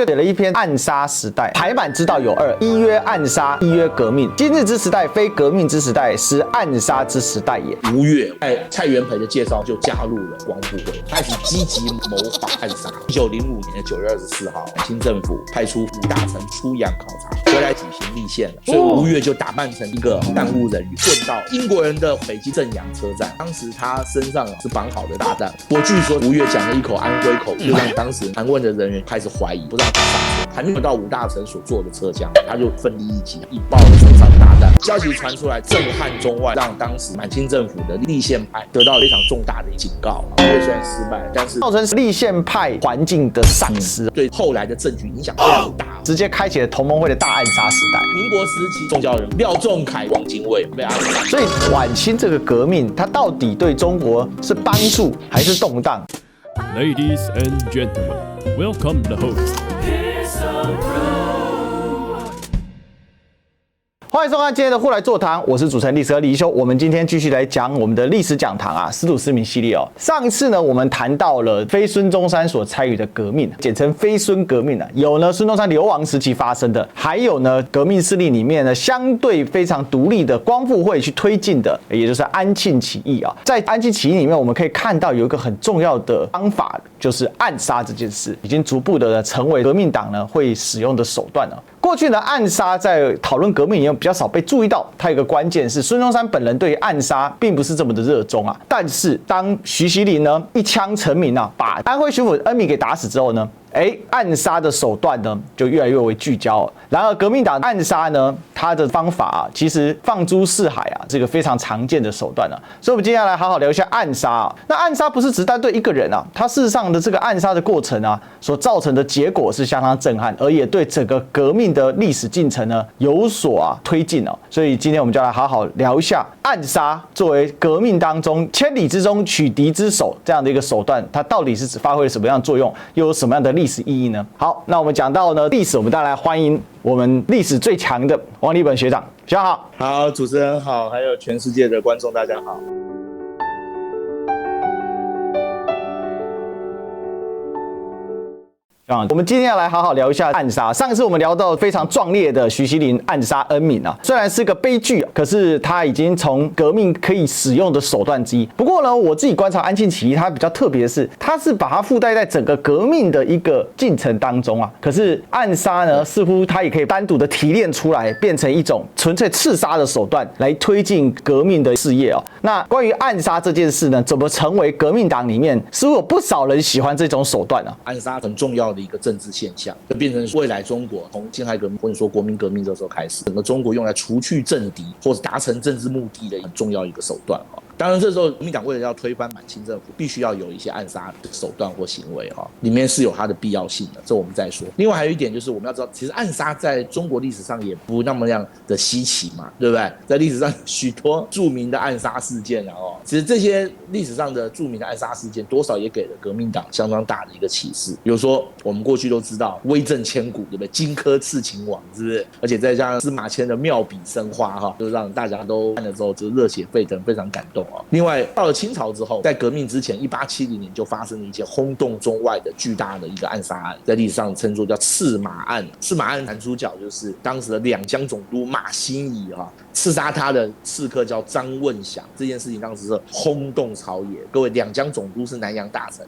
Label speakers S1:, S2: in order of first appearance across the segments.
S1: 就写了一篇《暗杀时代》，排版之道有二：一曰暗杀，一曰革命。今日之时代，非革命之时代，实暗杀之时代也。
S2: 吴越在蔡元培的介绍就加入了光复会，开始积极谋划暗杀。1905年的9月24号，清政府派出5大臣出洋考察，回来举行立宪了，所以吴越就打扮成一个弹务人员，混到英国人的北京正阳车站。当时他身上是绑好的大弹，我据说吴越讲了一口安徽口，就让当时盘问的人员开始怀疑，不让他上车。还没有到5大臣所坐的车厢，他就奋力一击，引爆了车上大弹。消息传出来，震撼中外，让当时满清政府的立宪派得到非常重大的警告。吴越虽然失败，但是
S1: 造成立宪派环境的丧失，
S2: 对后来的政局影响非常大，
S1: 直接开启了同盟会的大暗杀时代。
S2: 民国时期，宗教人廖仲恺、汪精卫被暗杀。
S1: 所以晚清这个革命，它到底对中国是帮助还是动荡？
S3: Ladies and gentlemen, welcome the host.
S1: 欢迎收看今天的互来座谈，我是主持人历史哥李一修。我们今天继续来讲我们的历史讲堂啊，司徒思明系列哦。上一次呢，我们谈到了非孙中山所参与的革命，简称非孙革命啊。有呢孙中山流亡时期发生的，还有呢革命势力里面呢相对非常独立的光复会去推进的，也就是安庆起义啊。在安庆起义里面，我们可以看到有一个很重要的方法，就是暗杀这件事，已经逐步的成为革命党呢会使用的手段了。过去呢，暗杀在讨论革命里面比较少被注意到，它有一个关键是孙中山本人对于暗杀并不是这么的热衷啊。但是当徐锡麟呢一枪成名啊，把安徽巡抚恩铭给打死之后呢，暗杀的手段呢就越来越为聚焦了。然而革命党暗杀呢，它的方法啊，其实放诸四海啊，这个非常常见的手段啊。所以我们接下来好好聊一下暗杀啊。那暗杀不是只单对一个人啊，它事实上的这个暗杀的过程啊，所造成的结果是相当震撼，而也对整个革命的历史进程呢有所推进哦。所以今天我们就来好好聊一下暗杀作为革命当中千里之中取敌之首这样的一个手段，它到底是发挥了什么样的作用，又有什么样的历史意义呢？好，那我们讲到呢历史，我们当然来欢迎我们历史最强的王立本学长。学长好。
S2: 好，主持人好，还有全世界的观众大家好。
S1: 我们今天要来好好聊一下暗杀。上一次我们聊到非常壮烈的徐锡麟暗杀恩铭啊，虽然是个悲剧，可是它已经从革命可以使用的手段之一。不过呢，我自己观察安庆起义，它比较特别的是，它是把它附带在整个革命的一个进程当中啊。可是暗杀呢，似乎它也可以单独的提炼出来，变成一种纯粹刺杀的手段来推进革命的事业哦。那关于暗杀这件事呢，怎么成为革命党里面似乎有不少人喜欢这种手段啊？
S2: 暗杀很重要的一个政治现象，就变成未来中国从辛亥革命或者说国民革命这时候开始，整个中国用来除去政敌或者达成政治目的的很重要一个手段。当然这时候国民党为了要推翻满清政府，必须要有一些暗杀的手段或行为，里面是有它的必要性的，这我们再说。另外还有一点就是我们要知道，其实暗杀在中国历史上也不那么样的稀奇嘛，对不对？在历史上许多著名的暗杀事件其实这些历史上的著名的暗杀事件多少也给了革命党相当大的一个启示。比如说我们过去都知道威震千古，对不对？荆轲刺秦王，是不是？而且再加上司马迁的妙笔生花，就让大家都看了之后就热血沸腾，非常感动。另外到了清朝之后，在革命之前1870年就发生了一件轰动中外的巨大的一个暗杀案，在历史上称作叫赤马案。赤马案男主角就是当时的两江总督马新贻刺杀他的刺客叫张问祥，这件事情当时是轰动朝野。各位，两江总督是南洋大臣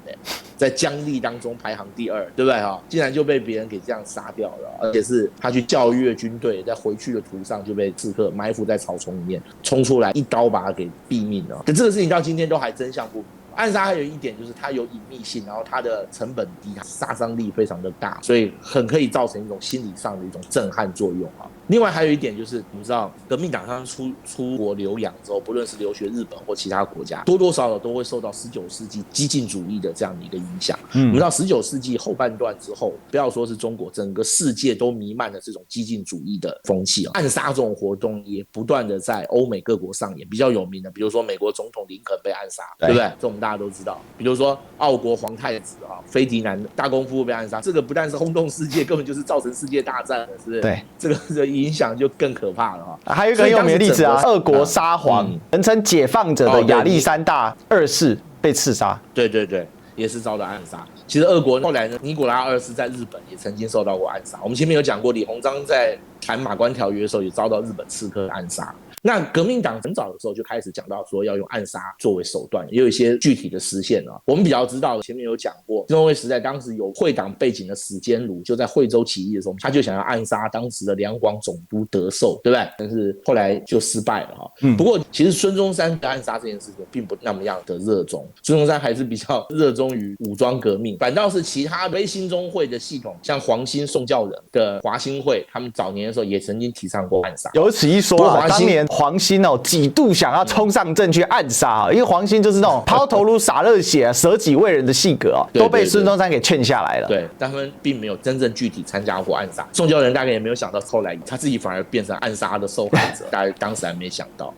S2: 在疆吏当中排行第2，对不对竟然就被别人给这样杀掉了，而且是他去教育军队，在回去的途上就被刺客埋伏在草丛里面，冲出来一刀把他给毙命了。可这个事情到今天都还真相不明。暗杀还有一点就是它有隐秘性，然后它的成本低，杀伤力非常的大，所以很可以造成一种心理上的一种震撼作用另外还有一点就是，我们知道革命党他出国留洋之后，不论是留学日本或其他国家，多多少少都会受到19世纪激进主义的这样的一个影响。我们知道19世纪后半段之后，不要说是中国，整个世界都弥漫了这种激进主义的风气暗杀这种活动也不断的在欧美各国上演。比较有名的，比如说美国总统林肯被暗杀，对不对？这我们大家都知道。比如说奥国皇太子菲迪南大公夫被暗杀，这个不但是轰动世界，根本就是造成世界大战了，是不是？对，这个影响就更可怕了
S1: 还有一个很有名的例子俄国沙皇，人称解放者的亚历山大2世被刺杀。
S2: 对对对，也是遭到暗杀。其实俄国后来呢，尼古拉二世在日本也曾经受到过暗杀。我们前面有讲过，李鸿章在谈马关条约的时候也遭到日本刺客暗杀。那革命党很早的时候就开始讲到说要用暗杀作为手段，也有一些具体的实现了。我们比较知道的，前面有讲过，金正会时代当时有会党背景的史坚如，就在惠州起义的时候，他就想要暗杀当时的两广总督德寿，对不对？但是后来就失败了哈。不过其实孙中山的暗杀这件事情并不那么样的热衷，孙中山还是比较热衷于武装革命，反倒是其他非兴中会的系统，像黄兴、宋教仁的华兴会，他们早年的时候也曾经提倡过暗杀。
S1: 有此一说啊，当年黄兴几度想要冲上阵去暗杀，因为黄兴就是那种抛头颅洒热血、舍己为人的性格都被孙中山给劝下来了。
S2: 对，但他们并没有真正具体参加过暗杀。宋教仁大概也没有想到，后来他自己反而变成暗杀的受害者，大概当时还没想到。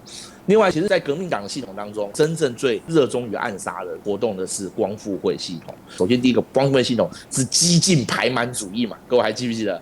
S2: 另外，其实在革命党的系统当中，真正最热衷于暗杀的活动的是光复会系统。首先第一个，光复会系统是激进排满主义嘛，各位还记不记得？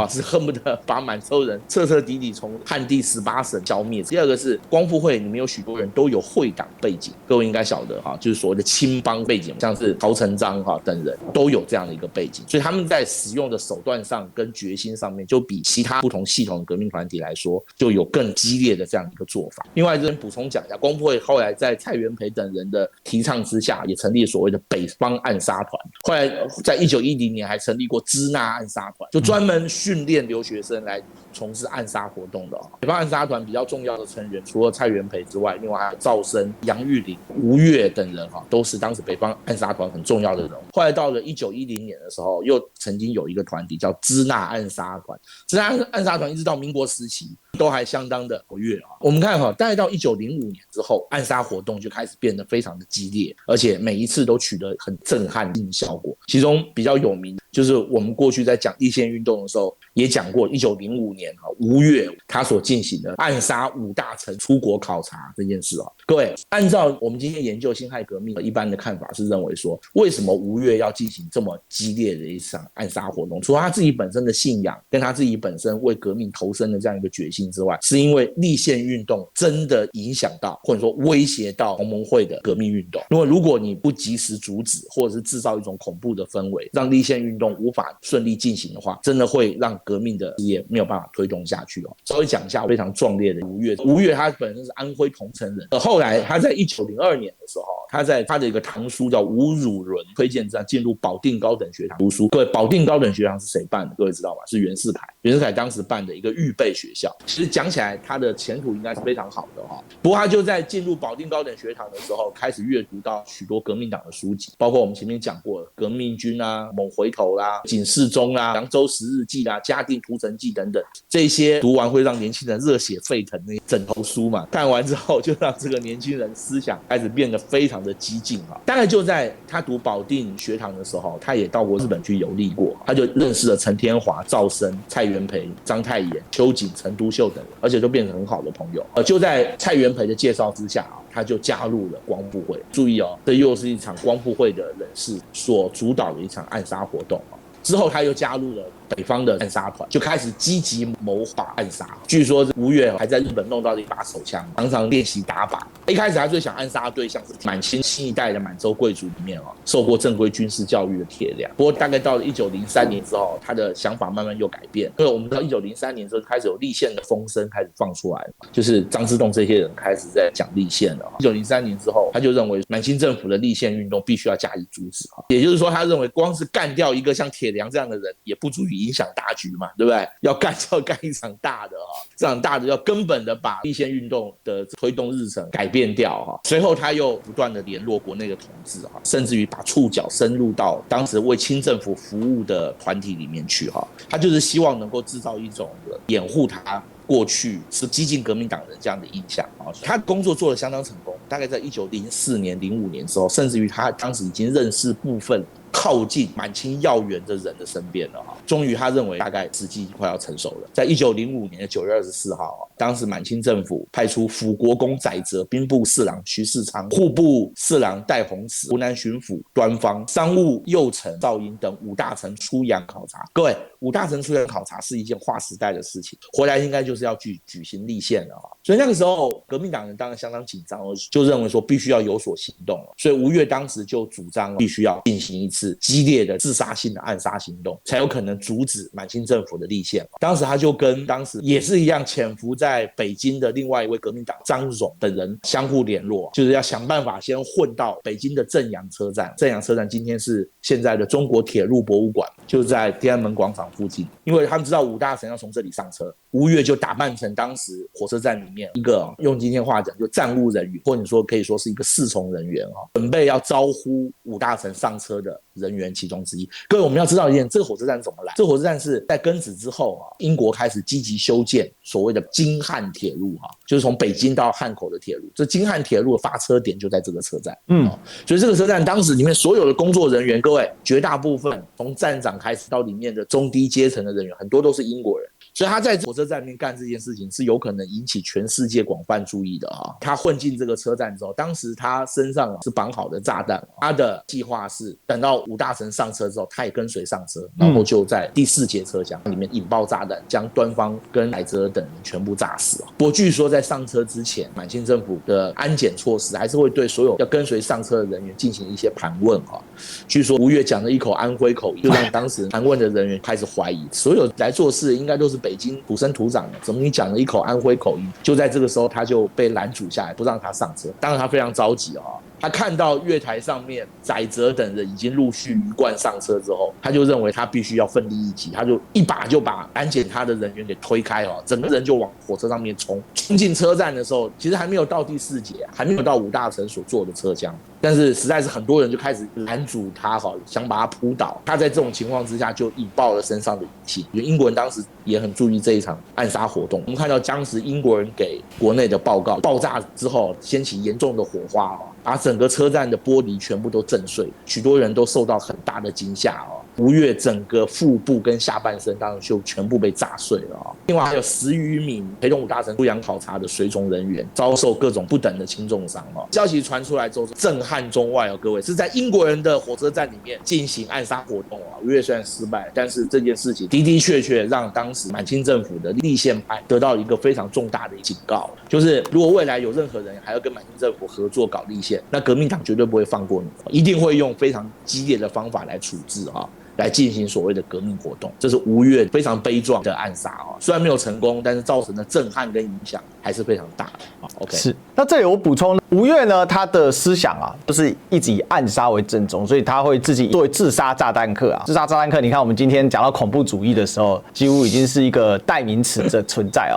S2: 是恨不得把满洲人彻彻底底从汉地18省消灭。第二个是光复会里面有许多人都有会党背景，各位应该晓得就是所谓的青帮背景，像是陶成章等人都有这样的一个背景，所以他们在使用的手段上跟决心上面，就比其他不同系统的革命团体来说，就有更激烈的这样一个做法。另外，补充讲一下，光复会后来在蔡元培等人的提倡之下，也成立所谓的北方暗杀团。后来在1910年还成立过支那暗杀团，就专门训练留学生来从事暗杀活动的。北方暗杀团比较重要的成员，除了蔡元培之外，另外还有赵升、杨玉麟、吴越等人都是当时北方暗杀团很重要的人物。后来到了1910年的时候，又曾经有一个团体叫支那暗杀团。支那暗杀团一直到民国时期都还相当的活跃。我们看大概到1905年之后，暗杀活动就开始变得非常的激烈，而且每一次都取得很震撼性的效果。其中比较有名就是我们过去在讲立宪运动的时候也讲过，1905年吴越他所进行的暗杀5大臣出国考察这件事。各位，按照我们今天研究辛亥革命一般的看法是认为说，为什么吴越要进行这么激烈的一场暗杀活动？除了他自己本身的信仰跟他自己本身为革命投身的这样一个决心之外，是因为立宪运动真的影响到或者说威胁到同盟会的革命运动。如果你不及时阻止，或者是制造一种恐怖的氛围，让立宪运动无法顺利进行的话，真的会让革命的事业没有办法推动下去。稍微讲一下非常壮烈的吴越。吴越他本身是安徽桐城人，后来他在1902年的时候，他在他的一个堂叔叫吴汝伦推荐之下进入保定高等学堂读书。各位，保定高等学堂是谁办的？各位知道吗？是袁世凯。袁世凯当时办的一个预备学校。其实讲起来他的前途应该是非常好的。不过他就在进入保定高等学堂的时候，开始阅读到许多革命党的书籍，包括我们前面讲过的革命军猛回头啦、警世宗啦、扬州十日记啦、嘉定屠城记等等，这些读完会让年轻人热血沸腾的枕头书嘛，看完之后就让这个年轻人思想开始变得非常的激进。大概就在他读保定学堂的时候，他也到过日本去游历过，他就认识了陈天华、赵升、蔡元培、章太炎、邱瑾、陈独秀等人，而且都变成很好的朋友。就在蔡元培的介绍之下，他就加入了光复会。注意这又是一场光复会的人士所主导的一场暗杀活动。之后他又加入了北方的暗杀团，就开始积极谋划暗杀。据说吴越还在日本弄到了一把手枪，常常练习打靶。一开始他最想暗杀的对象是满清新一代的满洲贵族里面受过正规军事教育的铁良。不过大概到了1903年之后，他的想法慢慢又改变，因为我们知道1903年之后开始有立宪的风声开始放出来，就是张之洞这些人开始在讲立宪了。1903年之后，他就认为满清政府的立宪运动必须要加以阻止。也就是说，他认为光是干掉一个像铁良这样的人也不足以影响大局嘛，对不对？要干就要干一场大的这场大的要根本的把立宪运动的推动日程改变掉。随后他又不断的联络国内的统治，甚至于把触角深入到当时为清政府服务的团体里面去。他就是希望能够制造一种掩护他过去是激进革命党人这样的印象。他工作做得相当成功，大概在1904年、05年之后，甚至于他当时已经认识部分靠近满清要员的人的身边了。终于他认为大概时机快要成熟了。在1905年9月24号，当时满清政府派出辅国公载泽、兵部侍郎徐世昌、户部侍郎戴弘慈、湖南巡抚端方、商务右丞赵英等5大臣出洋考察。各位，武大臣出来考察是一件划时代的事情，回来应该就是要举行立宪了。所以那个时候革命党人当然相当紧张，就认为说必须要有所行动了。所以吴越当时就主张必须要进行一次激烈的自杀性的暗杀行动，才有可能阻止满清政府的立宪。当时他就跟当时也是一样潜伏在北京的另外一位革命党张荣等人相互联络，就是要想办法先混到北京的正阳车站。正阳车站今天是现在的中国铁路博物馆，就在天安门广场附近。因为他们知道武大臣要从这里上车，吴越就打扮成当时火车站里面一个用今天话讲就站务人员，或者说可以说是一个侍从人员，准备要招呼武大臣上车的人员其中之一。各位，我们要知道一点，这个火车站是怎么来？这个火车站是在庚子之后英国开始积极修建所谓的京汉铁路，就是从北京到汉口的铁路。这京汉铁路的发车点就在这个车站。所以这个车站当时里面所有的工作人员，各位绝大部分从站长开始到里面的中低阶层的人员，很多都是英国人。所以他在火车站里面干这件事情是有可能引起全世界广泛注意的他混进这个车站之后，当时他身上是绑好的炸弹，他的计划是等到武大臣上车之后，他也跟随上车，然后就在第4节车厢里面引爆炸弹，将端方跟乃泽等人全部炸死。不过据说在上车之前，满清政府的安检措施还是会对所有要跟随上车的人员进行一些盘问据说吴越讲了一口安徽口音，就让当时盘问的人员开始怀疑，所有来做事应该都是北京土生土长的，怎么你讲了一口安徽口音？就在这个时候，他就被拦阻下来，不让他上车。当然他非常着急他看到月台上面载泽等人已经陆续鱼贯上车之后，他就认为他必须要奋力一击，他就一把就把安检他的人员给推开整个人就往火车上面冲进车站的时候，其实还没有到第4节，还没有到武大臣所坐的车厢，但是实在是很多人就开始拦阻他想把他扑倒。他在这种情况之下就引爆了身上的武器。英国人当时也很注意这一场暗杀活动，我们看到当时英国人给国内的报告，爆炸之后掀起严重的火花把整个车站的玻璃全部都震碎，许多人都受到很大的惊吓吴越整个腹部跟下半身当然就全部被炸碎了另外还有10余名陪同武大臣出洋考察的随从人员遭受各种不等的轻重伤消息传出来之后震撼中外各位是在英国人的火车站里面进行暗杀活动吴越虽然失败，但是这件事情的的确确让当时满清政府的立宪派得到一个非常重大的警告，就是如果未来有任何人还要跟满清政府合作搞立宪，那革命党绝对不会放过你，一定会用非常激烈的方法来处置来进行所谓的革命活动。这是吴越非常悲壮的暗杀虽然没有成功，但是造成的震撼跟影响还是非常大的OK，
S1: 是。那这里我补充，吴越呢，他的思想就是一直以暗杀为正宗，所以他会自己作为自杀炸弹客自杀炸弹客，你看我们今天讲到恐怖主义的时候，几乎已经是一个代名词的存在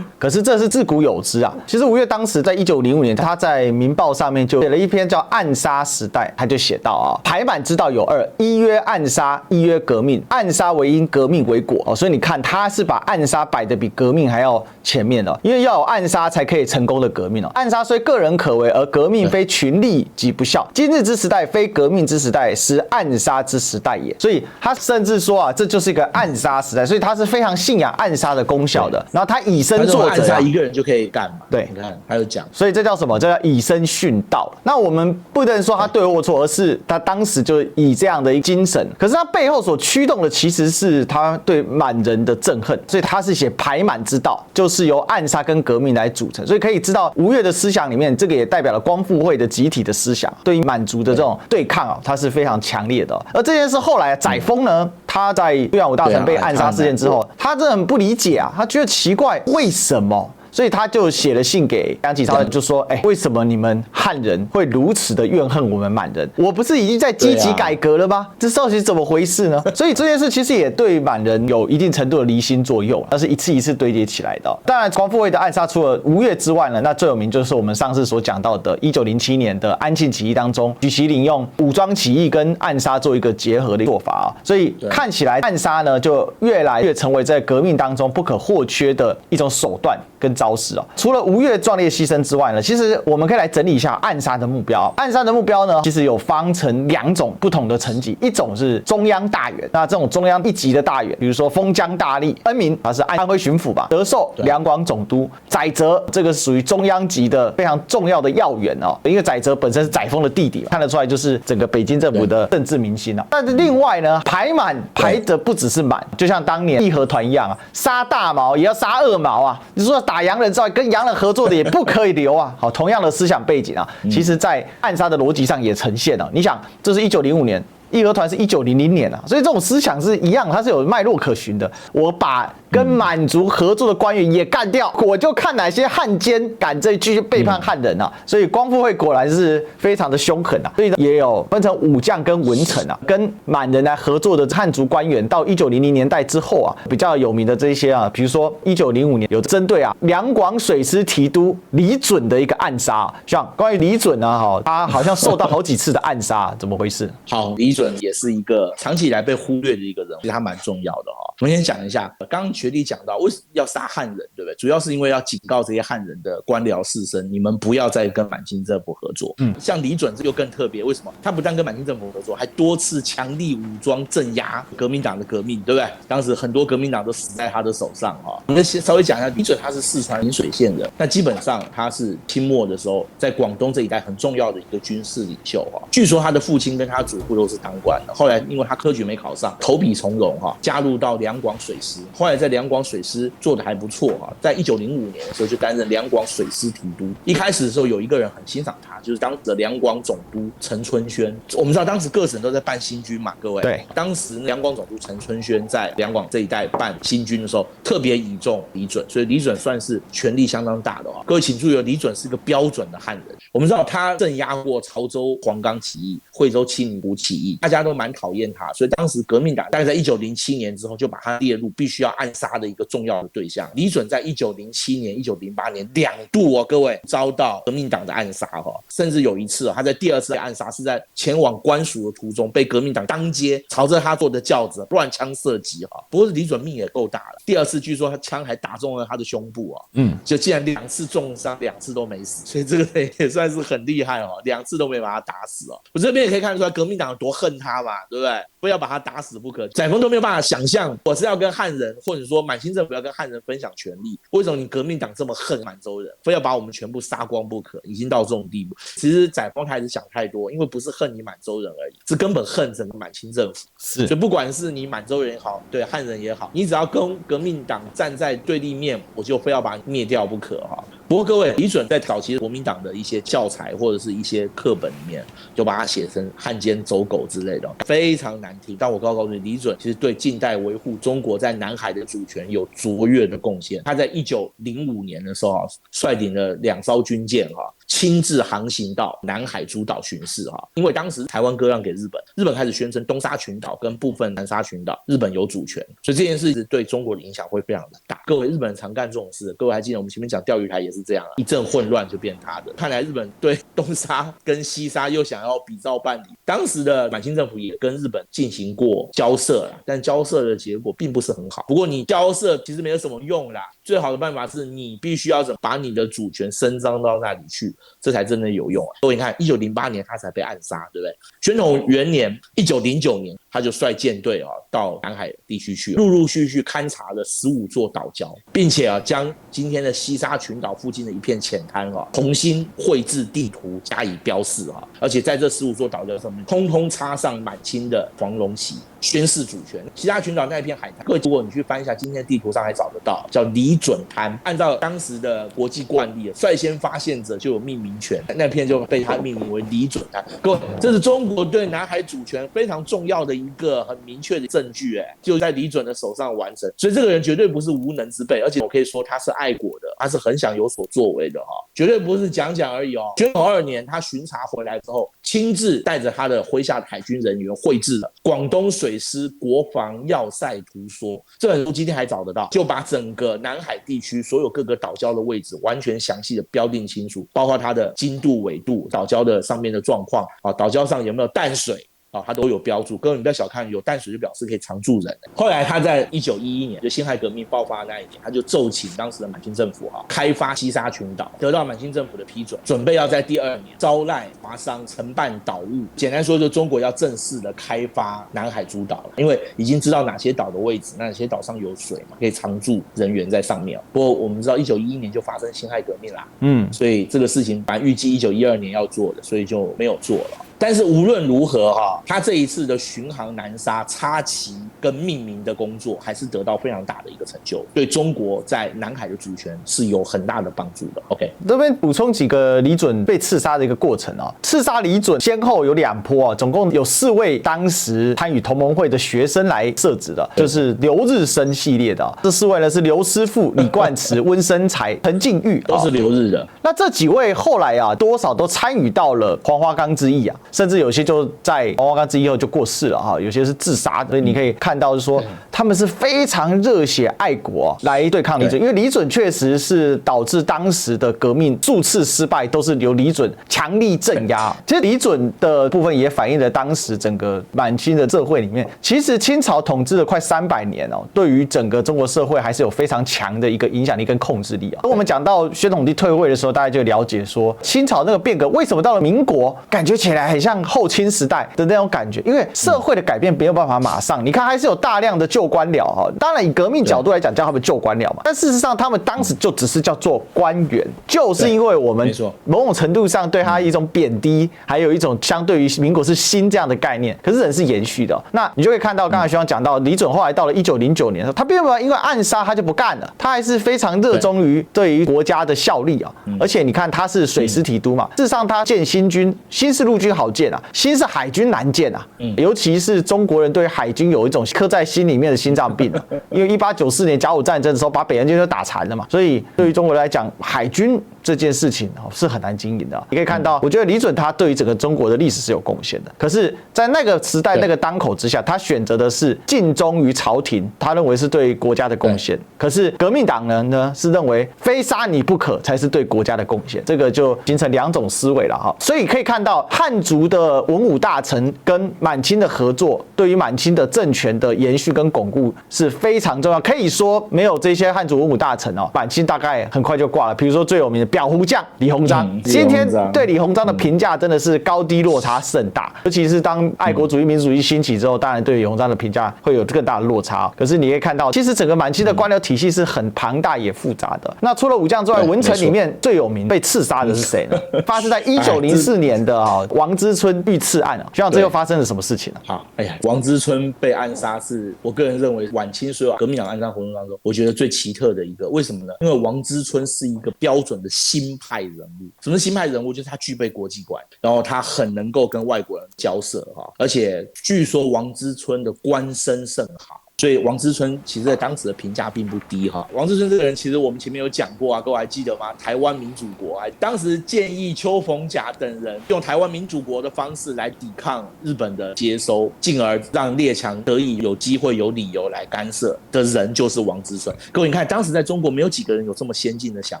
S1: 可是这是自古有之其实吴越当时在1905年，他在《民报》上面就写了一篇叫《暗杀时代》，他就写到排满之道有2，一曰暗杀，一曰革命。暗杀为因，革命为果所以你看他是把暗杀摆得比革命还要前面因为要有暗杀才可以成功的革命暗杀虽个人可为，而革命非群力即不效。今日之时代非革命之时代，是暗杀之时代也。所以他甚至说这就是一个暗杀时代，所以他是非常信仰暗杀的功效的。然后他以身作则，
S2: 暗杀一个人就可以干嘛？
S1: 对，
S2: 你看他有讲，
S1: 所以这叫什么？这叫以身殉道。那我们不能说他对或错，而是他当时就以这样的一个精神。可是他背后所驱动的其实是他对满人的憎恨，所以他是写排满之道，就是由暗杀跟革命来组成。所以可以知道吴越的思想里面，这个也代表了光复会的集体的思想，对于满族的这种对抗它是非常强烈的而这件事后来载沣呢，他在岳阳武大臣被暗杀事件之后，他真的很不理解他觉得奇怪，为什么？所以他就写了信给梁启超，就说：“为什么你们汉人会如此的怨恨我们满人？我不是已经在积极改革了吗？这到底是怎么回事呢？”所以这件事其实也对满人有一定程度的离心作用，那是一次一次堆叠起来的。当然，光复会的暗杀除了吴越之外呢，那最有名就是我们上次所讲到的1907年的安庆起义当中，徐锡麟用武装起义跟暗杀做一个结合的做法所以看起来暗杀呢就越来越成为在革命当中不可或缺的一种手段跟招式哦。除了吴越壮烈牺牲之外呢，其实我们可以来整理一下暗杀的目标。暗杀的目标呢，其实有分成2种不同的层级，一种是中央大员，那这种中央一级的大员，比如说封疆大吏恩铭，他是安徽巡抚吧，德寿两广总督，载泽这个属于中央级的非常重要的要员哦，因为载泽本身是载沣的弟弟嘛，看得出来就是整个北京政府的政治明星啊。但是另外呢，排满排的不只是满，就像当年义和团一样啊，杀大毛也要杀二毛啊。你说打洋人之外，跟洋人合作的也不可以留啊。好，同样的思想背景啊，其实在暗杀的逻辑上也呈现了。你想，这是1905年。义和团是1900年啊，所以这种思想是一样，它是有脉络可循的。我把跟满族合作的官员也干掉，我就看哪些汉奸敢这继续背叛汉人啊。所以光复会果然是非常的凶狠啊，所以也有分成武将跟文臣啊，跟满人来合作的汉族官员。到1900年代之后啊，比较有名的这一些啊，比如说1905年有针对啊两广水师提督李准的一个暗杀，像关于李准呢，他好像受到好几次的暗杀，怎么回事？
S2: 好，李准也是一个长期以来被忽略的一个人，其实他蛮重要的哈。我们先讲一下，刚刚学弟讲到为什么要杀汉人，对不对？主要是因为要警告这些汉人的官僚士绅，你们不要再跟满清政府合作。像李准这就更特别，为什么？他不但跟满清政府合作，还多次强力武装镇压革命党的革命，对不对？当时很多革命党都死在他的手上哈。我们先稍微讲一下，李准他是四川饮水县人，那基本上他是清末的时候在广东这一带很重要的一个军事领袖哈。据说他的父亲跟他祖父都是当官的，后来因为他科举没考上，投笔从戎哈，加入到两广水师，后来在两广水师做得还不错哈，在1905年的时候就担任两广水师提督。一开始的时候有一个人很欣赏他，就是当时的两广总督陈春轩。我们知道当时各省都在办新军嘛，各位。
S1: 对。
S2: 当时两广总督陈春轩在两广这一带办新军的时候，特别倚重李准，所以李准算是权力相当大的哦。各位请注意，李准是个标准的汉人。我们知道他镇压过潮州黄冈起义、惠州七里湖起义，大家都蛮讨厌他，所以当时革命党大概在1907年之后就把他列入必须要暗杀的一个重要的对象。李准在1907年、1908年2度哦，各位遭到革命党的暗杀哦，甚至有一次他在第2次暗杀是在前往官署的途中被革命党当街朝着他坐的轿子乱枪射击哈。不过李准命也够大了，第2次据说他枪还打中了他的胸部啊，就竟然2次重伤，2次都没死，所以这个人也算是很厉害哦，2次都没把他打死哦。我这边也可以看得出来革命党有多恨他嘛，对不对？非要把他打死不可。载沣都没有办法想象，我是要跟汉人或者说满清政府要跟汉人分享权利，为什么你革命党这么恨满洲人，非要把我们全部杀光不可？已经到这种地步。其实载沣他还是想太多，因为不是恨你满洲人而已，是根本恨整个满清政府。
S1: 是，
S2: 所以不管是你满洲人也好，对汉人也好，你只要跟革命党站在对立面，我就非要把你灭掉不可哈。不过各位，李准在早期国民党的一些教材或者是一些课本里面，就把它写成汉奸走狗之类的，非常难听。但我告诉你，李准其实对近代维护中国在南海的主权有卓越的贡献。他在1905年的时候率领了2艘军舰亲自航行到南海诸岛巡视因为当时台湾割让给日本，日本开始宣称东沙群岛跟部分南沙群岛日本有主权，所以这件事对中国的影响会非常的大。各位，日本人常干这种事，各位还记得我们前面讲钓鱼台也是这样一阵混乱就变他的。看来日本对东沙跟西沙又想要比照办理，当时的满清政府也跟日本进行过交涉啦，但交涉的结果并不是很好。不过你交涉其实没有什么用啦，最好的办法是你必须要把你的主权伸张到那里去，这才真的有用啊。各位你看1908年他才被暗杀，对不对？宣统元年1909年他就率舰队到南海地区去，陆陆续续勘察了15座岛礁，并且将今天的西沙群岛附近的一片浅滩重新绘制地图加以标示而且在这15座岛礁上面通通插上满清的黄龙旗，宣示主权。西沙群岛那一片海滩，各位如果你去翻一下今天的地图上还找得到，叫李准滩。按照当时的国际惯例，率先发现者就有命名权，那片就被他命名为李准滩。各位，这是中国对南海主权非常重要的一个很明确的证据，就在李准的手上完成。所以这个人绝对不是无能之辈，而且我可以说他是爱国的，他是很想有所作为的绝对不是讲讲而已宣统2年他巡查回来之后，亲自带着他的麾下的海军人员绘制了广东水师国防要塞图说，这本书今天还找得到，就把整个南海地区所有各个岛礁的位置完全详细的标定清楚，包括它的经度纬度，岛礁的上面的状况岛礁上有没有淡水，它都有标注。各位你不要小看，有淡水就表示可以常住人的。后来他在1911年，就辛亥革命爆发那一年，他就奏请当时的满清政府开发西沙群岛，得到满清政府的批准，准备要在第2年招徕华商承办岛务。简单说，就中国要正式的开发南海诸岛了，因为已经知道哪些岛的位置，哪些岛上有水嘛，可以常住人员在上面。不过我们知道1911年就发生辛亥革命啦，所以这个事情本来预计1912年要做的，所以就没有做了。但是无论如何他这一次的巡航南沙插旗跟命名的工作还是得到非常大的一个成就，对中国在南海的主权是有很大的帮助的。 OK，
S1: 这边补充几个李准被刺杀的一个过程刺杀李准先后有2波总共有4位当时参与同盟会的学生来设置的，就是留日生系列的这4位呢是刘师傅、李冠慈、温生财、陈敬玉，
S2: 都是留日的。
S1: 那这几位后来多少都参与到了黄花岗之役甚至有些就在黄花岗之役后就过世了有些是自杀，所以你可以看到就是说他们是非常热血爱国来对抗李准，因为李准确实是导致当时的革命数次失败都是由李准强力镇压。其实李准的部分也反映了当时整个满清的社会里面，其实清朝统治了快300年对于整个中国社会还是有非常强的一个影响力跟控制力我们讲到宣统帝退位的时候，大家就了解说清朝那个变革为什么到了民国感觉起来很像后清时代的那种感觉，因为社会的改变没有办法马上，你看还是有大量的旧官僚当然以革命角度来讲叫他们旧官僚嘛，但事实上他们当时就只是叫做官员，就是因为我们某种程度上对他一种贬低，还有一种相对于民国是新这样的概念，可是人是延续的那你就会看到刚才学长讲到李准后来到了1909年的时候，他并没有因为暗杀他就不干了，他还是非常热衷于对于国家的效力而且你看他是水师提督嘛，事实上他建新军，新是陆军好建新是海军难建尤其是中国人对海军有一种刻在心里面的心脏病因为1894年甲午战争的时候把北洋军就打残了嘛，所以对于中国来讲海军这件事情是很难经营的你可以看到我觉得李准他对于整个中国的历史是有贡献的，可是在那个时代那个当口之下，他选择的是尽忠于朝廷，他认为是对国家的贡献，可是革命党人呢是认为非杀你不可才是对国家的贡献，这个就形成2种思维了所以可以看到汉族的文武大臣跟满清的合作对于满清的政权的延续跟巩固是非常重要，可以说没有这些汉族文武大臣满清大概很快就挂了。比如说最有名的裱糊匠李鸿章今天对李鸿章的评价真的是高低落差甚大，尤其是当爱国主义民族主义兴起之后，当然对李鸿章的评价会有更大的落差可是你可以看到其实整个满清的官僚体系是很庞大也复杂的那除了武将之外，文臣里面最有名被刺杀的是谁呢？发生在1904年的王之春遇刺案学长这又发生了什么事情
S2: 好，王之春被暗杀是我个人认为晚清所有革命党暗杀活动当中我觉得最奇特的一个，为什么呢？因为王之春是一个标准的新派人物。什么是新派人物？就是他具备国际观，然后他很能够跟外国人交涉而且据说王之春的官声甚好，所以王之春其实在当时的评价并不低王之春这个人其实我们前面有讲过各位还记得吗？台湾民主国当时建议邱逢甲等人用台湾民主国的方式来抵抗日本的接收，进而让列强得以有机会有理由来干涉的人就是王之春。各位你看当时在中国没有几个人有这么先进的想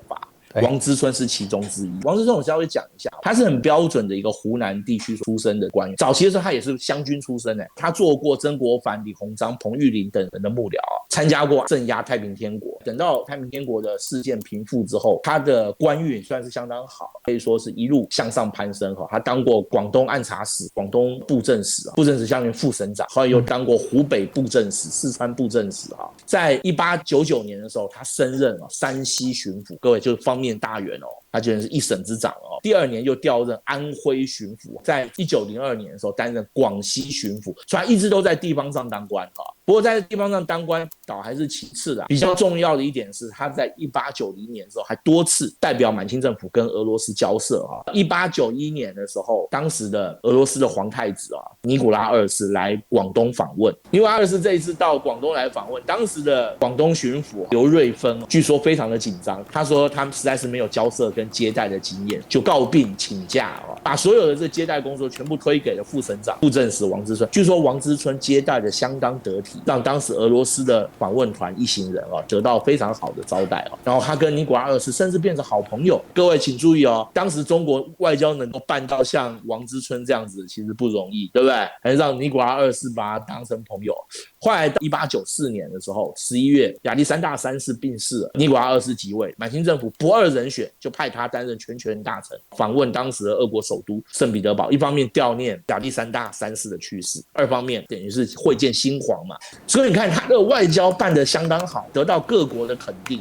S2: 法，王之春是其中之一。王之春我稍微讲一下，他是很标准的一个湖南地区出身的官员，早期的时候他也是湘军出身他做过曾国藩、李鸿章、彭玉麟等人的幕僚参加过镇压太平天国。等到太平天国的事件平复之后，他的官运算是相当好，可以说是一路向上攀升他当过广东按察使、广东布政使、布政使下面副省长，后来又当过湖北布政使、四川布政使在1899年的时候他升任山西巡抚，各位就方面大员他居然是一省之长第2年又调任安徽巡抚，在1902年的时候担任广西巡抚，所以他一直都在地方上当官不过在地方上当官倒还是其次的比较重要的一点是他在1890年的时候还多次代表满清政府跟俄罗斯交涉1891年的时候，当时的俄罗斯的皇太子尼古拉2世来广东访问，尼古拉2世这一次到广东来访问，当时的广东巡抚刘瑞芬据说非常的紧张，他说他们实在是没有交涉跟接待的经验，就告病请假把所有的这接待工作全部推给了副省长布政使王之春。据说王之春接待的相当得体，让当时俄罗斯的访问团一行人得到到非常好的招待然后他跟尼古拉二世甚至变成好朋友。各位请注意当时中国外交能够办到像王之春这样子其实不容易，对不对？还是让尼古拉二世把他当成朋友。后来1894年的时候11月，亚历山大三世病逝了，尼古拉二世即位，满清政府不二人选，就派他担任全权大臣，访问当时的俄国首都圣彼得堡，一方面悼念亚历山大三世的去世，二方面等于是会见新皇嘛。所以你看他的外交办得相当好，得到各国的肯定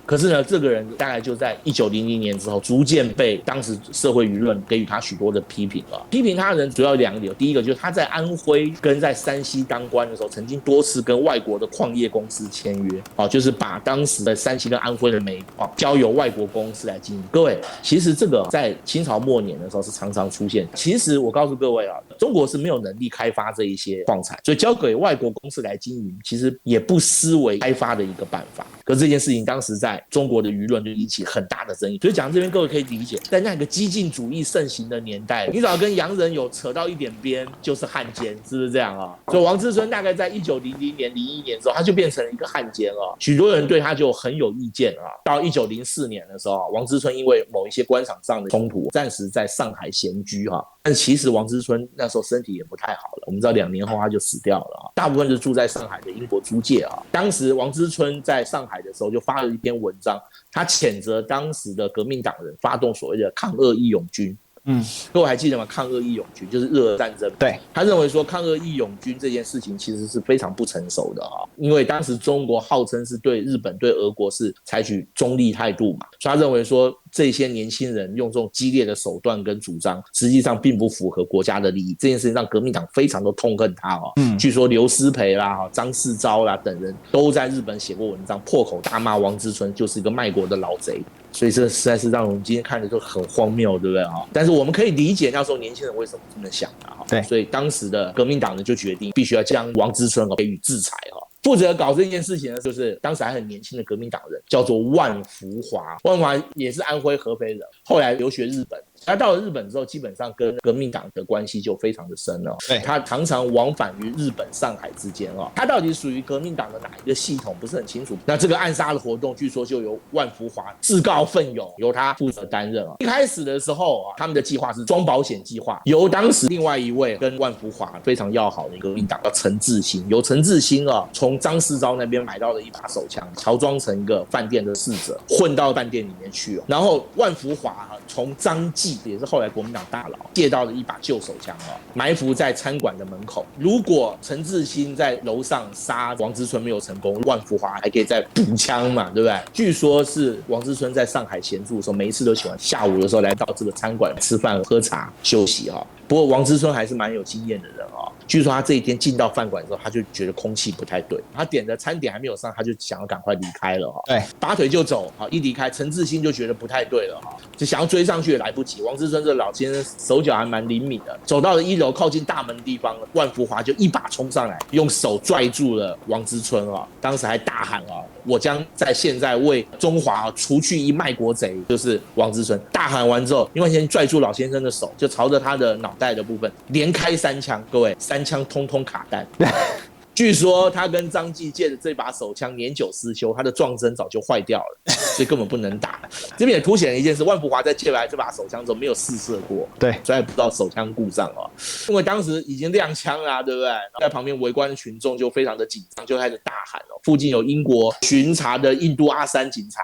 S2: 可是呢，这个人大概就在1900年之后，逐渐被当时社会舆论给予他许多的批评批评他的人主要有2个理由，第一个就是他在安徽跟在山西当官的时候，曾经多次跟外国的矿业公司签约就是把当时的山西跟安徽的煤交由外国公司来经营。各位，其实这个在清朝末年的时候是常常出现。其实我告诉各位中国是没有能力开发这一些矿产，所以交给外国公司来经营，其实也不失为开发的一个办法。可是这件事情当时在中国的舆论就引起很大的争议。所以讲到这边，各位可以理解，在那个激进主义盛行的年代，你只要跟洋人有扯到一点边就是汉奸，是不是这样所以王之春大概在1900年、01年之后，他就变成了一个汉奸许多人对他就很有意见到1904年的时候，王之春因为某一些官场上的冲突，暂时在上海闲居但其实王之春那时候身体也不太好了，我们知道2年后他就死掉了大部分就住在上海的英国租界当时王之春在上海的时候就发了一篇文章，他谴责当时的革命党人发动所谓的抗俄义勇军。各位还记得吗？抗俄义勇军就是日俄战争。
S1: 对，他
S2: 认为说抗俄义勇军这件事情其实是非常不成熟的因为当时中国号称是对日本、对俄国是采取中立态度嘛，所以他认为说这些年轻人用这种激烈的手段跟主张，实际上并不符合国家的利益。这件事情让革命党非常的痛恨他据说刘师培啦、张世钊啦等人都在日本写过文章，破口大骂王之春就是一个卖国的老贼。所以这实在是让我们今天看的就很荒谬，对不对但是我们可以理解那时候年轻人为什么这么想
S1: 对，
S2: 所以当时的革命党呢就决定必须要将王之春给予制裁负责搞这件事情呢，就是当时还很年轻的革命党人，叫做万福华。万福华也是安徽合肥人，后来留学日本。他到了日本之后，基本上跟革命党的关系就非常的深了。
S1: 对，
S2: 他常常往返于日本、上海之间他到底属于革命党的哪一个系统不是很清楚。那这个暗杀的活动，据说就由万福华自告奋勇，由他负责担任一开始的时候他们的计划是装保险计划，由当时另外一位跟万福华非常要好的一个革命党叫陈志新，由陈志新从张世钊那边买到了一把手枪，乔装成一个饭店的侍者，混到饭店里面去然后万福华从张继也是后来国民党大佬借到了一把旧手枪埋伏在餐馆的门口。如果陈志新在楼上杀王之春没有成功，万福华还可以再补枪嘛，对不对？据说是王之春在上海闲住的时候，每一次都喜欢下午的时候来到这个餐馆吃饭、喝茶、休息不过王之春还是蛮有经验的人据说他这一天进到饭馆之后，他就觉得空气不太对，他点的餐点还没有上，他就想要赶快离开了
S1: 对，
S2: 拔腿就走一离开，陈志新就觉得不太对了就想要追上去也来不及。王之春这老先生手脚还蛮灵敏的，走到了1楼靠近大门的地方，万福华就一把冲上来，用手拽住了王之春当时还大喊我将在现在为中华除去一卖国贼，就是王之春。大喊完之后，因为先拽住老先生的手，就朝着他的脑袋的部分连开3枪，各位3枪通通卡弹据说他跟张继借的这把手枪年久失修，他的撞针早就坏掉了，所以根本不能打。这边也凸显了一件事，万福华在借来这把手枪之后没有试射过，
S1: 对，
S2: 所以还不知道手枪故障因为当时已经亮枪啦，对不对？在旁边围观的群众就非常的紧张，就开始大喊附近有英国巡查的印度阿三警察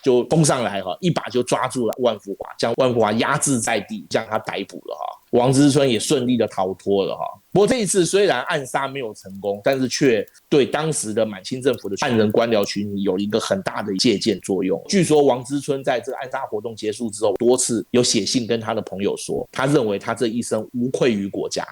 S2: 就冲上来一把就抓住了万福华，将万福华压制在地，将他逮捕了王之春也顺利的逃脱了不过这一次虽然暗杀没有成功，但是却对当时的满清政府的汉人官僚群体有一个很大的借鉴作用。据说王之春在这个暗杀活动结束之后，多次有写信跟他的朋友说，他认为他这一生无愧于国家。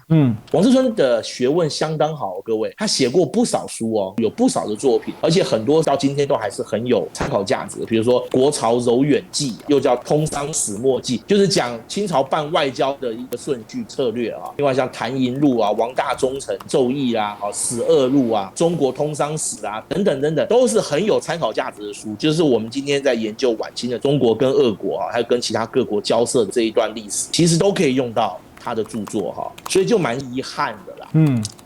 S2: 王之春的学问相当好，各位，他写过不少书有不少的作品，而且很多到今天都还是很有参考价值的。比如说《国朝柔远记》，又叫《通商始末记》，就是讲清朝办外交的一个顺序策略另外像《谭银录》王大忠臣奏议史恶录中国通商史等等等等，都是很有参考价值的书。就是我们今天在研究晚清的中国跟俄国还有跟其他各国交涉的这一段历史，其实都可以用到他的著作所以就蛮遗憾的啦。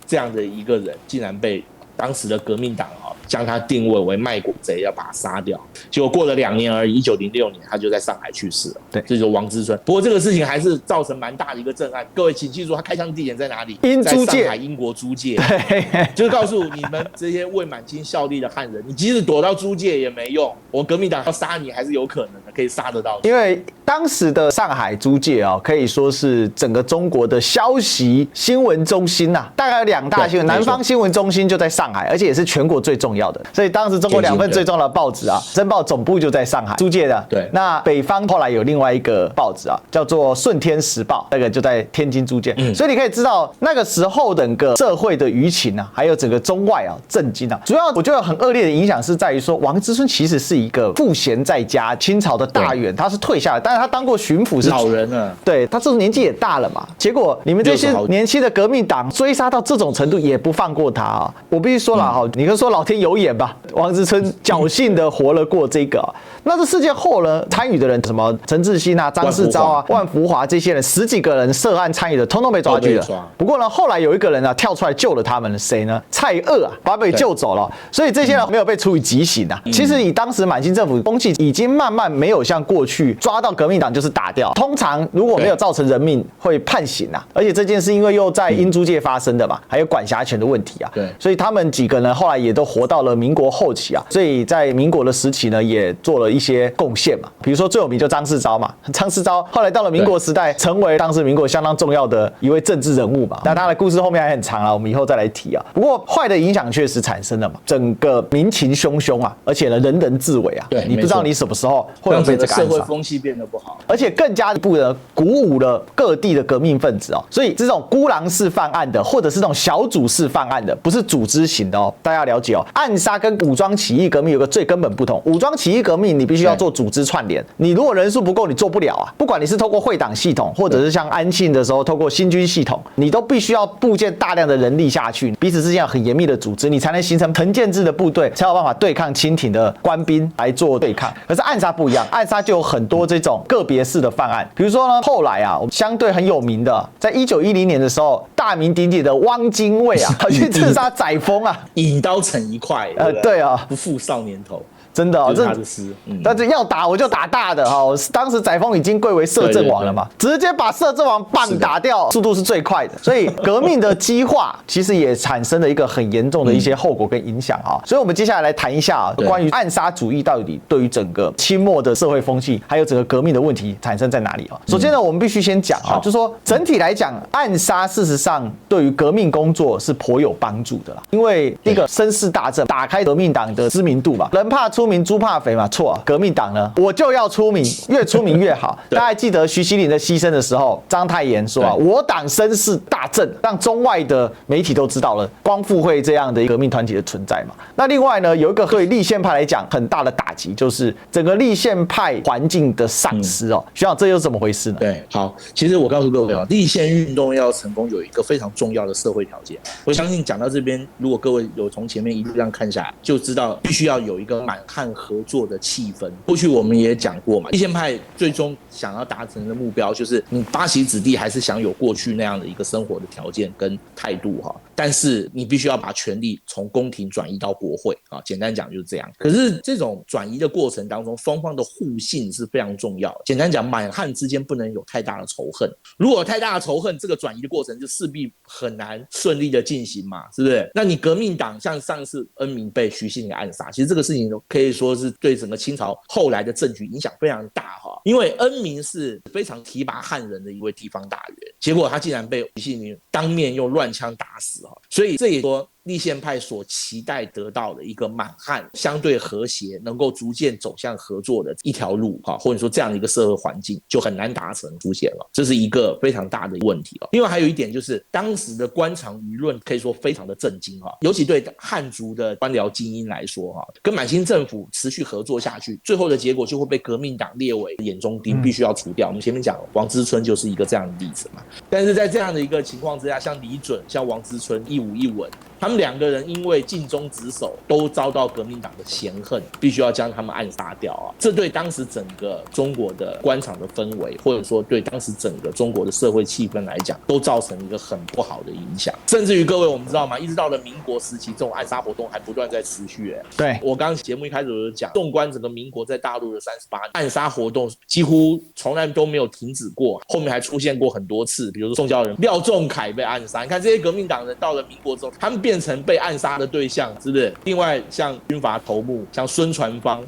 S2: 这样的一个人竟然被当时的革命党将他定位为卖国贼，要把他杀掉。结果过了2年而已，1906年他就在上海去世了。
S1: 对，
S2: 这就是王之春。不过这个事情还是造成蛮大的一个震撼。各位请记住，他开枪地点在哪里？
S1: 英租界，
S2: 在上海英国租界。对，就是告诉你们这些为满清效力的汉人，你即使躲到租界也没用，我革命党要杀你还是有可能的，可以杀得到。
S1: 因为当时的上海租界可以说是整个中国的消息新闻中心呐，大概有2大新闻，南方新闻中心就在上海，而且也是全国最重要的。所以当时中国2份最重要的报纸啊，《申报》总部就在上海租界的。
S2: 对，
S1: 那北方后来有另外一个报纸啊，叫做《顺天时报》，那个就在天津租界。所以你可以知道那个时候整个社会的舆情啊，还有整个中外震惊啊。主要我觉得很恶劣的影响是在于说，王之春其实是一个赋闲在家，清朝的大员，他是退下来，但是他当过巡抚，是
S2: 老人了。
S1: 对，他这年纪也大了嘛。结果你们这些年轻的革命党追杀到这种程度，也不放过他啊！我必须说了你可以说老天有眼吧，王之春侥幸的活了过这个。那这事件后呢，参与的人什么陈志新啊、张世钊啊、万福华这些人10几个人涉案参与的，通通被抓去了。不过呢，后来有一个人跳出来救了他们，谁呢？蔡锷啊，把他们给救走了。所以这些人没有被处以极刑啊。其实以当时满清政府风气，已经慢慢没有像过去抓到革命党就是打掉。通常如果没有造成人命，会判刑啊。而且这件事因为又在英租界发生的嘛，还有管辖权的问题啊。
S2: 对，
S1: 所以他们几个呢，后来也都活到了民国后期啊。所以在民国的时期呢，也做了一些贡献嘛。比如说最有名就张世钊嘛，张世钊后来到了民国时代，成为当时民国相当重要的一位政治人物嘛。那他的故事后面还很长啊，我们以后再来提啊。不过坏的影响确实产生了嘛，整个民情汹汹啊，而且呢人人自危啊。
S2: 对，
S1: 你不知道你什么时候会有被这个暗杀，
S2: 社会风气变得不好，
S1: 而且更加一步的鼓舞了各地的革命分子所以这种孤狼式犯案的，或者是这种小组式犯案的，不是组织型的大家要了解暗杀跟武装起义革命有个最根本不同。武装起义革命你必须要做组织串联，你如果人数不够，你做不了啊。不管你是透过会党系统，或者是像安庆的时候透过新军系统，你都必须要布建大量的人力下去，彼此之间有很严密的组织，你才能形成藤建制的部队，才有办法对抗清廷的官兵来做对抗。可是暗杀不一样，暗杀就有很多这种个别式的犯案。比如说呢，后来我们相对很有名的，在1910年的时候，大名鼎鼎的汪精卫去刺杀载沣
S2: 引刀成一块。
S1: 对啊，
S2: 不负少年头。
S1: 真的
S2: 就是他的诗，
S1: 但是要打我就打大的当时载沣已经贵为摄政王了嘛，直接把摄政王棒打掉，速度是最快的。所以革命的激化其实也产生了一个很严重的一些后果跟影响所以我们接下来谈一下关于暗杀主义到底对于整个清末的社会风气，还有整个革命的问题产生在哪里首先呢，我们必须先讲就是说整体来讲，暗杀事实上对于革命工作是颇有帮助的啦。因为第一个声势大振，打开革命党的知名度嘛，人怕出名猪怕肥嘛，错革命党呢，我就要出名，越出名越好。大家还记得徐锡麟的牺牲的时候，章太炎说我党声势大振，让中外的媒体都知道了光复会这样的革命团体的存在嘛。那另外呢，有一个对立宪派来讲很大的打击，就是整个立宪派环境的丧失学长，这又是怎么回事呢？
S2: 对，好，其实我告诉各位立宪运动要成功有一个非常重要的社会条件。我相信讲到这边，如果各位有从前面一路这样看下来，就知道必须要有一个满汉合作的气氛。过去我们也讲过嘛，立宪派最终想要达成的目标就是你八旗子弟还是享有过去那样的一个生活的条件跟态度但是你必须要把权力从宫廷转移到国会简单讲就是这样。可是这种转移的过程当中，双方的互信是非常重要的。简单讲，满汉之间不能有太大的仇恨，如果有太大的仇恨，这个转移的过程就势必很难顺利的进行嘛，是不是？那你革命党像上次恩铭被徐锡麟暗杀，其实这个事情可以说是对整个清朝后来的政局影响非常大因为恩铭是非常提拔汉人的一位地方大员，结果他竟然被徐锡麟当面用乱枪打死所以这也说立宪派所期待得到的一个满汉相对和谐，能够逐渐走向合作的一条路或者说这样的一个社会环境就很难达成出现了，这是一个非常大的问题另外还有一点就是当时的官场舆论可以说非常的震惊尤其对汉族的官僚精英来说跟满清政府持续合作下去，最后的结果就会被革命党列为眼中钉，必须要除掉。我们前面讲王之春就是一个这样的例子嘛。但是在这样的一个情况之下，像李准、像王之春一武一文他们2个人因为尽忠职守，都遭到革命党的嫌恨，必须要将他们暗杀掉啊！这对当时整个中国的官场的氛围，或者说对当时整个中国的社会气氛来讲，都造成一个很不好的影响。甚至于各位，我们知道吗？一直到了民国时期，这种暗杀活动还不断在持续。
S1: 对，
S2: 我刚刚节目一开始有讲，纵观整个民国在大陆的38年，暗杀活动几乎从来都没有停止过，后面还出现过很多次，比如说宋教仁、廖仲恺被暗杀。你看这些革命党人到了民国之后，他们变成被暗杀的对象，是不是？另外像军阀头目，像孙传芳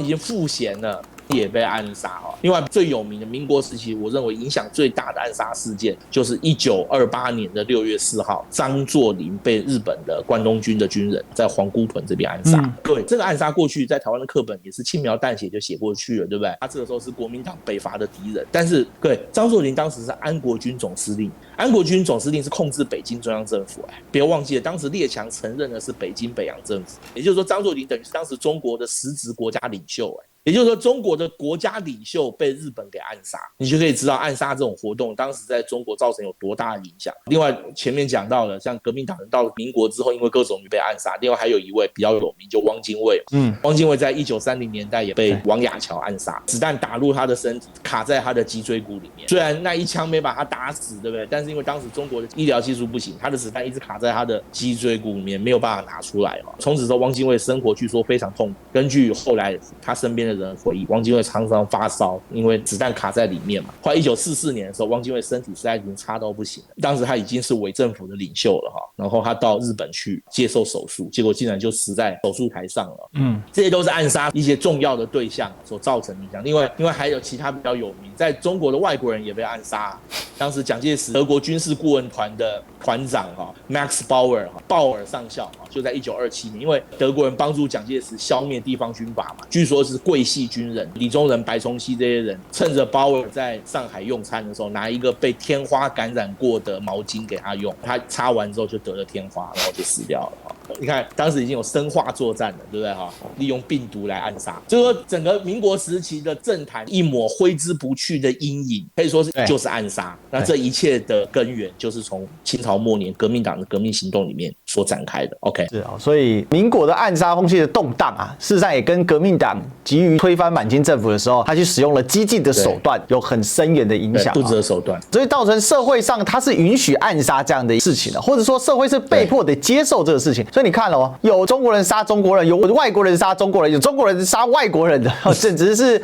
S2: 已经赋闲了，也被暗杀。另外最有名的民国时期，我认为影响最大的暗杀事件，就是1928年的6月4号，张作霖被日本的关东军的军人在皇姑屯这边暗杀。各位，这个暗杀过去在台湾的课本也是轻描淡写就写过去了，对不对？他这个时候是国民党北伐的敌人，但是各位，张作霖当时是安国军总司令，安国军总司令是控制北京中央政府。别忘记了，当时列强承认的是北京北洋政府，也就是说张作霖等于是当时中国的实质国家领袖。也就是说，中国的国家领袖被日本给暗杀，你就可以知道暗杀这种活动当时在中国造成有多大的影响。另外前面讲到了，像革命党人到了民国之后，因为各种被暗杀。另外还有一位比较有名，就汪精卫。汪精卫在1930年代也被王亚樵暗杀，子弹打入他的身体，卡在他的脊椎骨里面。虽然那一枪没把他打死，对不对？但是因为当时中国的医疗技术不行，他的子弹一直卡在他的脊椎骨里面，没有办法拿出来。从此之后，汪精卫生活据说非常痛苦。根据后来他身边的人回忆，汪精卫常常发烧，因为子弹卡在里面嘛。后来1944年的时候，汪精卫身体实在已经差到不行了，当时他已经是伪政府的领袖了。然后他到日本去接受手术，结果竟然就死在手术台上了。这些都是暗杀一些重要的对象所造成的影响。另外还有其他比较有名，在中国的外国人也被暗杀。当时蒋介石德国军事顾问团的团长Max Bauer 鲍尔上校就在1927年，因为德国人帮助蒋介石消灭地方军阀嘛，据说是桂系军人李宗仁、白崇禧这些人趁着鲍尔在上海用餐的时候，拿一个被天花感染过的毛巾给他用，他擦完之后就得了天花，然后就死掉了。你看当时已经有生化作战了，对不对？利用病毒来暗杀，就是说整个民国时期的政坛一抹挥之不去的阴影，可以说是就是暗杀。那这一切的根源就是从清朝末年革命党的革命行动里面所展开的。OK，
S1: 是所以民国的暗杀风气的动荡事实上也跟革命党急于推翻满清政府的时候，他去使用了激进的手段，有很深远的影响，
S2: 不择的手段，
S1: 所以造成社会上他是允许暗杀这样的事情的，或者说社会是被迫的接受这个事情。所以你看有中国人杀中国人，有外国人杀中国人，有中国人杀外国人的，简直是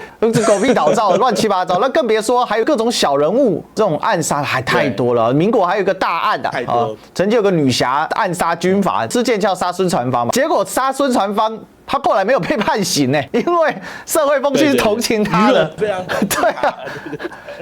S1: 狗屁倒灶，乱七八糟。那更别说还有各种小人物这种暗杀还太多了。民国还有一个大案
S2: 太多
S1: 曾经有个女侠暗杀军阀，之前叫杀孙传芳嘛，结果杀孙传芳他后来没有被判刑因为社会风气是同情他的，
S2: 非常
S1: 对啊，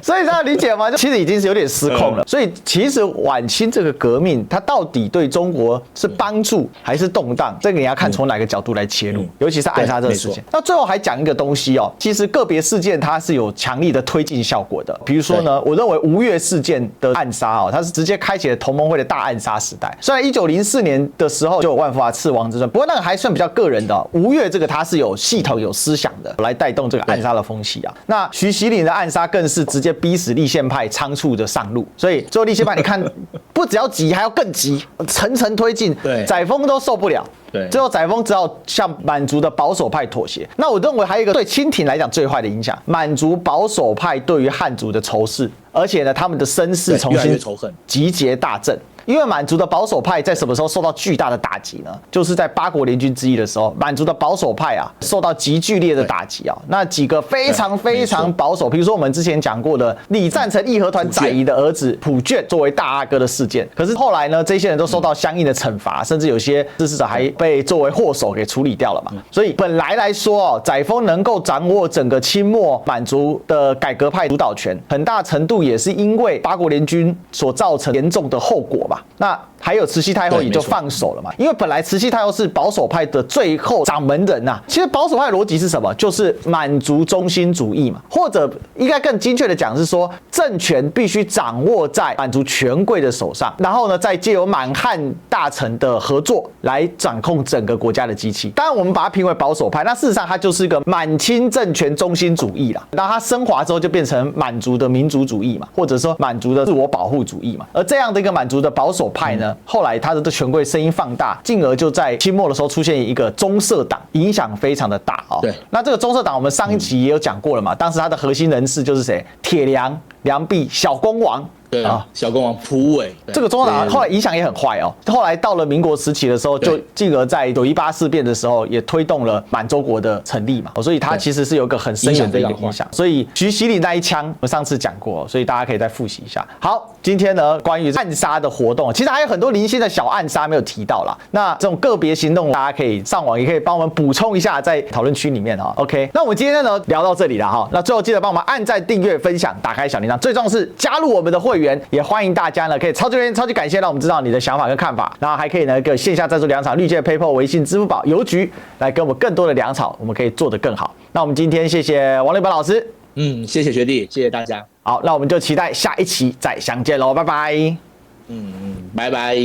S1: 所以大家理解吗？其实已经是有点失控了。所以其实晚清这个革命，它到底对中国是帮助还是动荡，这个你要看从哪个角度来切入，尤其是暗杀这个事情。那最后还讲一个东西其实个别事件它是有强力的推进效果的。比如说呢，我认为吴越事件的暗杀它是直接开启了同盟会的大暗杀时代。虽然1904年的时候就有万福华刺王之争，不过那个还算比较个人的。吴越这个它是有系统有思想的来带动这个暗杀的风气那徐锡麟的暗杀更是直接逼死立宪派仓促的上路，所以最后立宪派你看不只要急还要更急，层层推进，载沣都受不了。最后载沣只好向满族的保守派妥协。那我认为还有一个对清廷来讲最坏的影响，满族保守派对于汉族的仇视，而且呢他们的声势重新集结大振。因为满族的保守派在什么时候受到巨大的打击呢？就是在八国联军之一的时候，满族的保守派受到极剧烈的打击那几个非常非常保守，比如说我们之前讲过的李赞成义和团载仪的儿子朴眷作为大阿哥的事件，可是后来呢，这些人都受到相应的惩罚，甚至有些支持者还被作为祸首给处理掉了嘛。所以本来来说载沣能够掌握整个清末满族的改革派主导权，很大程度也是因为八国联军所造成严重的后果。那还有慈禧太后也就放手了嘛，因为本来慈禧太后是保守派的最后掌门人其实保守派的逻辑是什么？就是满族中心主义嘛，或者应该更精确的讲是说，政权必须掌握在满族权贵的手上，然后呢，再借由满汉大臣的合作来掌控整个国家的机器。当然，我们把它评为保守派，那事实上它就是一个满清政权中心主义啦。当它升华之后，就变成满族的民族主义嘛，或者说满族的自我保护主义嘛。而这样的一个满族的保守派呢，呢，后来他的权贵声音放大，进而就在清末的时候出现一个棕色党，影响非常的大哦。
S2: 对，
S1: 那这个棕色党我们上一集也有讲过了嘛，当时他的核心人士就是谁？铁良、梁弼、小公王。
S2: 对啊，小公王蒲伟，
S1: 这个中国党后来影响也很坏哦。后来到了民国时期的时候，就进而在918事变的时候，也推动了满洲国的成立嘛。所以它其实是有一个很深远的一个影响。所以徐熙娣那一枪，我上次讲过，所以大家可以再复习一下。好，今天呢关于暗杀的活动，其实还有很多零星的小暗杀没有提到啦。那这种个别行动，大家可以上网，也可以帮我们补充一下在讨论区里面哈。OK， 那我们今天呢聊到这里了哈。那最后记得帮我们按赞、订阅、分享、打开小铃铛，最重要是加入我们的会员，也欢迎大家呢可以超级留言、超级感谢，让我们知道你的想法跟看法。然后还可以呢跟线下赞助粮草、绿界、PayPal、微信、支付宝、邮局来给我们更多的粮草，我们可以做得更好。那我们今天谢谢王立本老师，
S2: 谢谢学弟，谢谢大家。
S1: 好，那我们就期待下一期再相见喽，拜拜。
S2: 拜拜。